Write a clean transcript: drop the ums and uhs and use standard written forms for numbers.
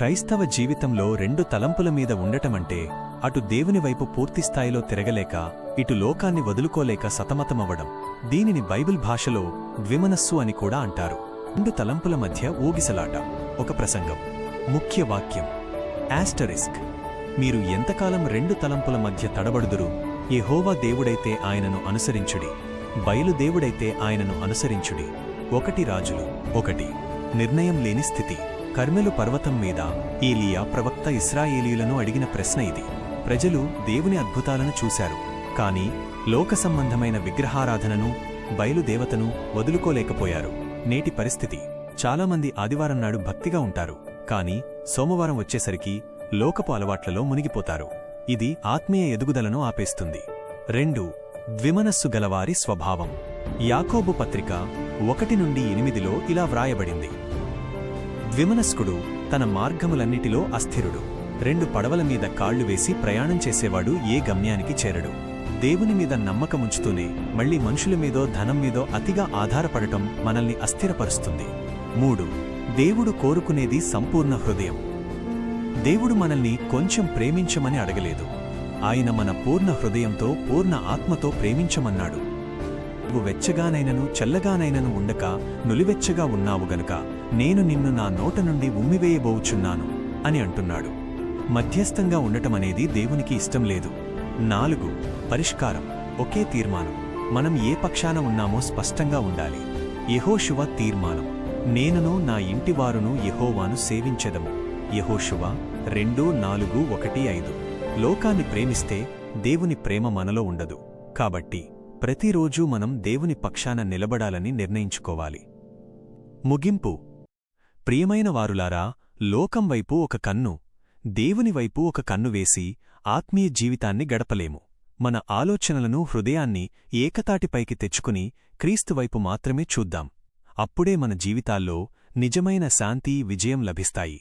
క్రైస్తవ జీవితంలో రెండు తలంపుల మీద ఉండటమంటే అటు దేవుని వైపు పూర్తిస్థాయిలో తిరగలేక ఇటు లోకాన్ని వదులుకోలేక సతమతమవ్వడం. దీనిని బైబిల్ భాషలో ద్విమనస్సు అని కూడా అంటారు. రెండు తలంపుల మధ్య ఊగిసలాట. ఒక ప్రసంగం. ముఖ్య వాక్యం ఆస్టరిస్క్. మీరు ఎంతకాలం రెండు తలంపుల మధ్య తడబడుదురు? యెహోవా దేవుడైతే ఆయనను అనుసరించుడి, బయలుదేవుడైతే ఆయనను అనుసరించుడి. 1 రాజులు 1. నిర్ణయం లేని స్థితి. కర్మెలు పర్వతం మీద ఏలియా ప్రవక్త ఇశ్రాయేలీయులను అడిగిన ప్రశ్న ఇది. ప్రజలు దేవుని అద్భుతాలను చూశారు, కాని లోక సంబంధమైన విగ్రహారాధనను, బయలుదేవతను వదులుకోలేకపోయారు. నేటి పరిస్థితి. చాలామంది ఆదివారం నాడు భక్తిగా ఉంటారు, కాని సోమవారం వచ్చేసరికి లోకపు అలవాట్లలో మునిగిపోతారు. ఇది ఆత్మీయ ఎదుగుదలను ఆపేస్తుంది. 2. ద్విమనస్సు గలవారి స్వభావం. యాకోబు పత్రిక 1-8లో ఇలా వ్రాయబడింది: ద్విమనస్కుడు తన మార్గములన్నిటిలో అస్థిరుడు. 2 పడవల మీద కాళ్లు వేసి ప్రయాణం చేసేవాడు ఏ గమ్యానికి చేరడు. దేవుని మీద నమ్మకముంచుతూనే మళ్లీ మనుషుల మీదో ధనం మీదో అతిగా ఆధారపడటం మనల్ని అస్థిరపరుస్తుంది. 3. దేవుడు కోరుకునేది సంపూర్ణ హృదయం. దేవుడు మనల్ని కొంచెం ప్రేమించమని అడగలేదు, ఆయన మన పూర్ణ హృదయంతో పూర్ణ ఆత్మతో ప్రేమించమన్నాడు. నువ్వు వెచ్చగానైనను చల్లగానైనను ఉండక నులివెచ్చగా ఉన్నావు గనుక నేను నిన్ను నా నోట నుండి ఉమ్మివేయబోవుచున్నాను అని అంటున్నాడు. మధ్యస్థంగా ఉండటమనేది దేవునికి ఇష్టం లేదు. 4. పరిష్కారం. ఒకే తీర్మానం. మనం ఏ పక్షాన ఉన్నామో స్పష్టంగా ఉండాలి. యెహోషువ తీర్మానం. నేనును నా ఇంటివారును యెహోవాను సేవించెదము. యెహోషువ 2:4-1-5. లోకాన్ని ప్రేమిస్తే దేవుని ప్రేమ మనలో ఉండదు. కాబట్టి ప్రతిరోజూ మనం దేవుని పక్షాన నిలబడాలని నిర్ణయించుకోవాలి. ముగింపు. ప్రియమైన వారులారా, లోకం వైపు ఒక కన్ను, దేవుని వైపు ఒక కన్ను వేసి ఆత్మీయ జీవితాన్ని గడపలేము. మన ఆలోచనలను, హృదయాన్ని ఏకతాటిపైకి తెచ్చుకుని క్రీస్తువైపు మాత్రమే చూద్దాం. అప్పుడే మన జీవితాల్లో నిజమైన శాంతి, విజయం లభిస్తాయి.